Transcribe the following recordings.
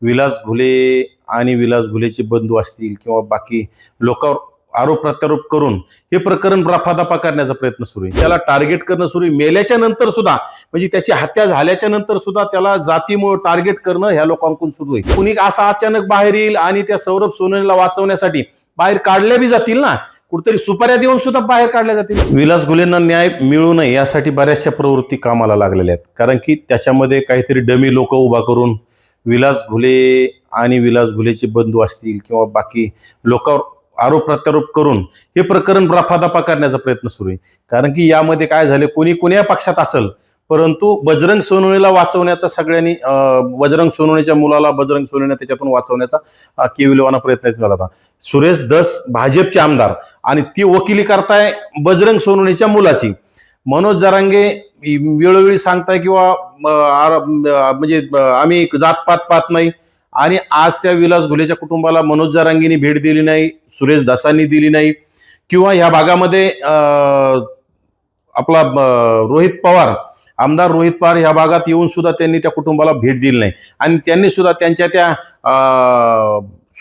विलास घुले आणि विलास घुलेचे बंधू असतील किंवा बाकी लोकांवर आरोप प्रत्यारोप करून हे प्रकरण रफादफा करण्याचा प्रयत्न सुरू आहे. त्याला टार्गेट करणं सुरू आहे. मेल्याच्या नंतर सुद्धा, म्हणजे त्याची हत्या झाल्याच्या नंतर सुद्धा त्याला जातीमुळे टार्गेट करणं ह्या लोकांकडून सुरू आहे. कुणी असा अचानक बाहेर येईल आणि त्या सौरभ सोनवणेला वाचवण्यासाठी बाहेर काढल्या बी जातील ना, कुठेतरी सुपाऱ्या देऊन सुद्धा बाहेर काढल्या जातील. विलास घुलेंना न्याय मिळू नये यासाठी बऱ्याचशा प्रवृत्ती कामाला लागलेल्या आहेत. कारण की त्याच्यामध्ये काहीतरी डमी लोक उभा करून विलास घुले आणि विलास घुलेचे बंधू असतील किंवा बाकी लोकांवर आरोप प्रत्यारोप करून हे प्रकरण रफादफा करण्याचा प्रयत्न सुरू आहे. कारण की यामध्ये काय झाले, कोणी कोण्या पक्षात असेल, परंतु बजरंग सोनवणेला वाचवण्याचा सगळ्यांनी बजरंग सोनवणेच्या मुलाला बजरंग सोनवणे त्याच्यातून वाचवण्याचा केविलवाना प्रयत्न केला होता. सुरेश धस भाजपचे आमदार आणि ती वकिली करताय बजरंग सोनवणेच्या मुलाची. मनोज जरांगे वेळोवेळी सांगताय किंवा म्हणजे आम्ही जातपात पाहत नाही, आणि आज त्या विलास घुलेच्या कुटुंबाला मनोज जरांगेंनी भेट दिली नाही, सुरेश धसांनी दिली नाही, किंवा ह्या भागामध्ये आपला रोहित पवार, आमदार रोहित पवार ह्या भागात येऊन सुद्धा त्यांनी त्या कुटुंबाला भेट दिली नाही. आणि त्यांनी सुद्धा त्यांच्या त्या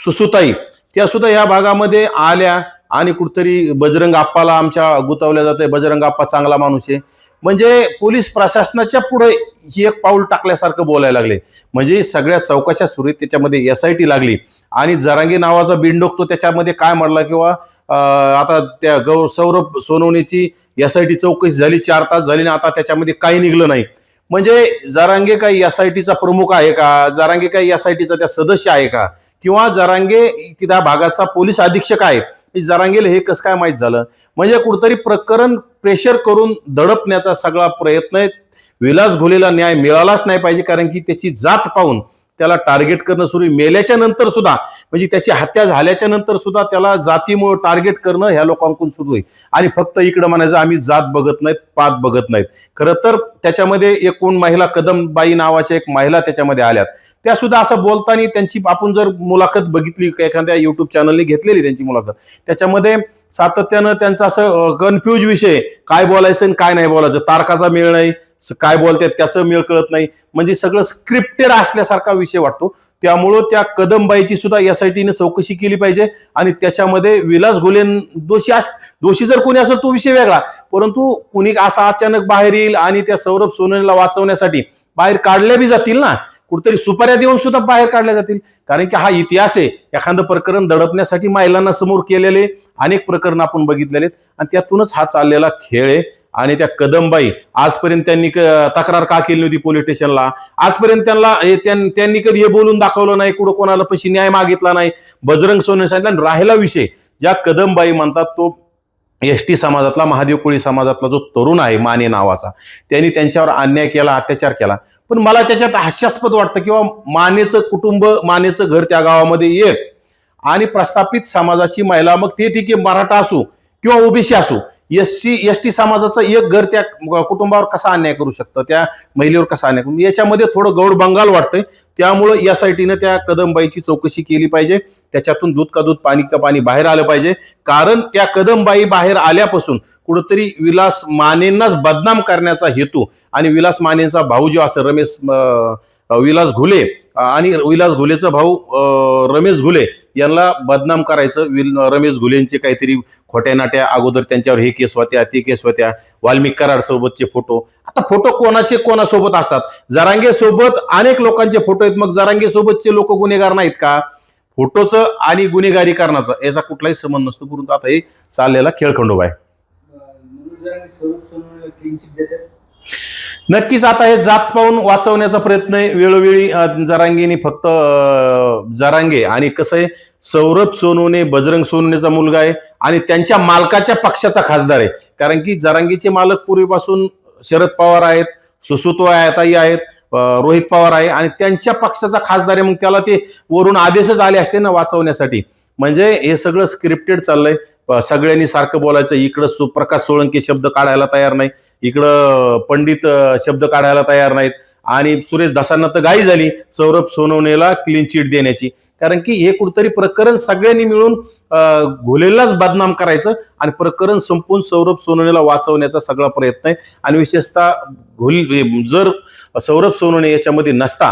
सुसुताई त्या सुद्धा ह्या भागामध्ये आल्या आणि कुठतरी बजरंग आप्पाला आमच्या गुतावल्या जाते, बजरंग आप्पा चांगला माणूस आहे. म्हणजे पोलीस प्रशासनाच्या पुढे ही एक पाऊल टाकल्यासारखं बोलायला लागले. म्हणजे सगळ्या चौकशा सुरू आहेत, त्याच्यामध्ये SIT लागली आणि जरांगे नावाचा बिंडोक तो त्याच्यामध्ये काय म्हणला, किंवा आता त्या सौरभ सोनवणेची SIT चौकशी झाली, 4 तास झाली ना, आता त्याच्यामध्ये काही निघलं नाही. म्हणजे जरांगे काही SITचा प्रमुख आहे का, जरांगे काही SITचा त्या सदस्य आहे का, किंवा जरांगे त्या भागाचा पोलीस अधीक्षक आहे, जरांगेला हे कसं काय माहित झालं. म्हणजे कुठतरी प्रकरण प्रेशर करून दडपण्याचा सगळा प्रयत्न आहे. विलास घुलेला न्याय मिळालाच नाही पाहिजे, कारण की त्याची जात पाहून त्याला टार्गेट करणं सुरू आहे. मेल्याच्या नंतर सुद्धा, म्हणजे त्याची हत्या झाल्याच्या नंतर सुद्धा त्याला जातीमुळे टार्गेट करणं ह्या लोकांकडून सुरू आहे. आणि फक्त इकडं म्हणायचं आम्ही जात बघत नाहीत, पात बघत नाहीत. खरं तर त्याच्यामध्ये एक कोण महिला, कदमबाई नावाच्या एक महिला त्याच्यामध्ये आल्यात, त्या सुद्धा असं बोलताना त्यांची आपण जर मुलाखत बघितली, एखाद्या युट्यूब चॅनलने घेतलेली त्यांची मुलाखत, त्याच्यामध्ये सातत्यानं त्यांचा असं कन्फ्यूज विषय, काय बोलायचं आणि काय नाही बोलायचं, तारखाचा मेळ नाही, काय बोलतात त्याचं मेळ कळत नाही. म्हणजे सगळं स्क्रिप्टेड असल्यासारखा विषय वाटतो. त्यामुळं त्या कदमबाईची सुद्धा SITने चौकशी केली पाहिजे. आणि त्याच्यामध्ये विलास घुले दोषी जर कोणी असेल तो विषय वेगळा, परंतु कुणी असा अचानक बाहेर येईल आणि त्या सौरभ सोनवणेला वाचवण्यासाठी बाहेर काढल्या बी जातील ना, कुठेतरी सुपाऱ्या देऊन सुद्धा बाहेर काढल्या जातील. कारण की हा इतिहास आहे. एखादं प्रकरण दडपण्यासाठी महिलांना समोर केलेले अनेक प्रकरण आपण बघितलेले आहेत, आणि त्यातूनच हा चाललेला खेळ आहे. आणि त्या कदमबाई आजपर्यंत त्यांनी तक्रार का केली नव्हती पोलीस स्टेशनला, आजपर्यंत त्यांनी कधी हे बोलून दाखवलं नाही, कुठं कोणाला पैसे न्याय मागितला नाही. बजरंग सोनवणे सांगितलं. राहिला विषय, ज्या कदमबाई म्हणतात तो ST समाजातला, महादेव कोळी समाजातला जो तरुण आहे माने नावाचा, त्यांनी त्यांच्यावर अन्याय केला, अत्याचार केला. पण मला त्याच्यात हास्यास्पद वाटतं, किंवा मानेचं कुटुंब, मानेचं घर त्या गावामध्ये एक, आणि प्रस्थापित समाजाची महिला, मग ते ठीक आहे, मराठा असो किंवा OBC असो, ST समाजाचं एक घर त्या कुटुंबावर कसा अन्याय करू शकतं, त्या महिलेवर कसा अन्याय करू, याच्यामध्ये थोडं गौड बंगाल वाटतंय. त्यामुळं SITने त्या कदमबाईची चौकशी केली पाहिजे. त्याच्यातून दूध का दूध, पाणी का पाणी बाहेर आलं पाहिजे. कारण त्या कदमबाई बाहेर आल्यापासून कुठंतरी विलास मानेंनाच बदनाम करण्याचा हेतू, आणि विलास मानेंचा भाऊ जो असं विलास घुले, आणि विलास घुलेचा भाऊ रमेश घुले यांना बदनाम करायचं. रमेश घुलेंचे काहीतरी खोट्या नाट्या अगोदर त्यांच्यावर हे केस होत्या, ते केस होत्या, वाल्मिक कराड सोबतचे फोटो. आता फोटो कोणाचे कोणासोबत असतात, जरांगे सोबत अनेक लोकांचे फोटो आहेत. मग जरांगे सोबतचे लोक गुन्हेगार नाहीत का? फोटोचं आणि गुन्हेगारी करण्याचा याचा कुठलाही संबंध नसतो. परंतु आता हे चाललेला खेळखंडोबा आहे. नक्कीच आता हे जात पाहून वाचवण्याचा प्रयत्न आहे. वेळोवेळी जरांगेने फक्त जरांगे, आणि कसं आहे, सौरभ सोनवणे बजरंग सोनवणेचा मुलगा आहे आणि त्यांच्या मालकाच्या पक्षाचा खासदार आहे. कारण की जरांगेचे मालक पूर्वीपासून शरद पवार आहेत, सुसुताई आहेत, रोहित पवार आहे, आणि त्यांच्या पक्षाचा खासदार आहे. मग त्याला ते वरून आदेशच आले असते ना वाचवण्यासाठी. म्हणजे हे सगळं स्क्रिप्टेड चाललंय. सगळ्यांनी सारखं बोलायचं. इकडं सुप्रकाश सोळंके शब्द काढायला तयार नाही, इकडं पंडित शब्द काढायला तयार नाहीत, आणि सुरेश धसांना तर घाई झाली सौरभ सोनवणेला क्लीन चिट देण्याची. कारण की हे कुठतरी प्रकरण सगळ्यांनी मिळून घुलेलाच बदनाम करायचं आणि प्रकरण संपून सौरभ सोनवणेला वाचवण्याचा सगळा प्रयत्न आहे. आणि विशेषतः जर सौरभ सोनवणे याच्यामध्ये नसता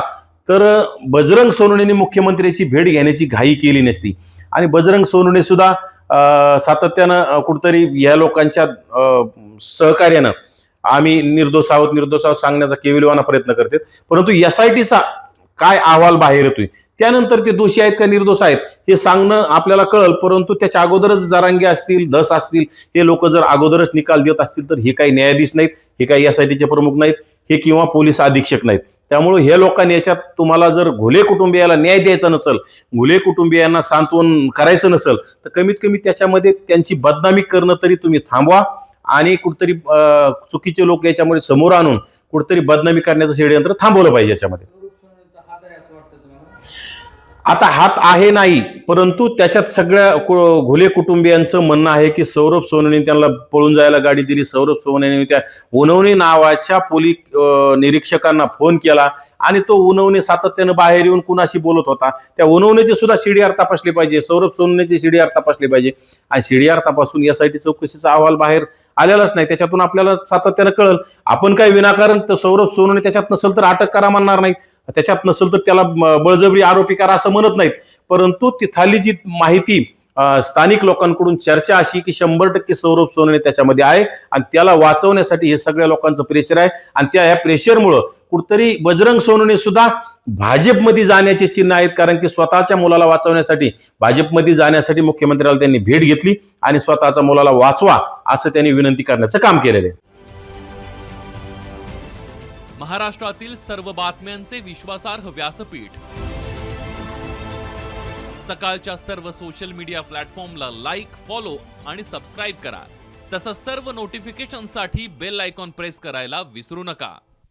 तर बजरंग सोनवणेंनी मुख्यमंत्र्याची भेट घेण्याची घाई केली नसती आणि बजरंग सोनवणे सुद्धा सातत्यानं कुठतरी या लोकांच्या सहकार्यानं आम्ही निर्दोष आहोत सांगण्याचा केविलवाना प्रयत्न करतात. परंतु SITचा काय अहवाल बाहेर येतोय त्यानंतर ते दोषी आहेत का निर्दोष आहेत हे सांगणं आपल्याला कळलं. परंतु त्याच्या अगोदरच जरांगे असतील, धस असतील, हे लोक जर अगोदरच निकाल देत असतील तर हे काही न्यायाधीश नाहीत, हे काही SITचे प्रमुख नाहीत, हे किंवा पोलीस अधीक्षक नाहीत. त्यामुळे हे लोकांनी याच्यात तुम्हाला जर घुले कुटुंबियाला न्याय द्यायचा नसेल, घुले कुटुंबियांना सांत्वन करायचं नसेल तर कमीत कमी त्याच्यामध्ये त्यांची बदनामी करणं तरी तुम्ही थांबवा आणि कुठतरी चुकीचे लोक याच्यामध्ये समोर आणून कुठतरी बदनामी करण्याचं षडयंत्र थांबवलं पाहिजे याच्यामध्ये. आता हात आहे नाही, परंतु त्याच्यात सगळ्या घुले कुटुंबियांचं म्हणणं आहे की सौरभ सोनवणे त्यांना पळून जायला गाडी दिली. सौरभ सोनवणे त्या उनवणे नावाच्या पोलीस निरीक्षकांना फोन केला आणि तो उनवणे सातत्यानं बाहेर येऊन कुणाशी बोलत होता. त्या उनवणेचे सुद्धा CDR तपासले पाहिजे, सौरभ सोनवणेचे CDR तपासले पाहिजे आणि CDR तपासून SIT चौकशीचा अहवाल बाहेर आलेलाच नाही. त्याच्यातून आपल्याला सातत्यानं कळलं. आपण काय विनाकारण तर सौरभ सोनवणे त्याच्यात नसेल तर अटक करा म्हणणार नाही, त्याच्यात नसेल तर त्याला बळजबरी आरोपी करा असं म्हणत नाहीत. परंतु तिथली जी माहिती स्थानिक लोकांकडून चर्चा अशी की 100% सौरभ सोनवणे त्याच्यामध्ये आहे आणि त्याला वाचवण्यासाठी हे सगळ्या लोकांचं प्रेशर आहे आणि त्या ह्या प्रेशरमुळं कुठतरी बजरंग सोनवणे सुद्धा भाजपमध्ये जाण्याचे चिन्ह आहेत. कारण की स्वतःच्या मुलाला वाचवण्यासाठी भाजपमध्ये जाण्यासाठी मुख्यमंत्र्याला त्यांनी भेट घेतली आणि स्वतःच्या मुलाला वाचवा असं त्यांनी विनंती करण्याचं काम केलेलं आहे. महाराष्ट्रातील सर्व बातम्यांचे विश्वासार्ह व्यासपीठ, सकाळच्या सर्व सोशल मीडिया प्लॅटफॉर्मला लाईक, फॉलो आणि सबस्क्राईब करा. तसंच सर्व नोटिफिकेशनसाठी बेल आयकॉन प्रेस करायला विसरू नका.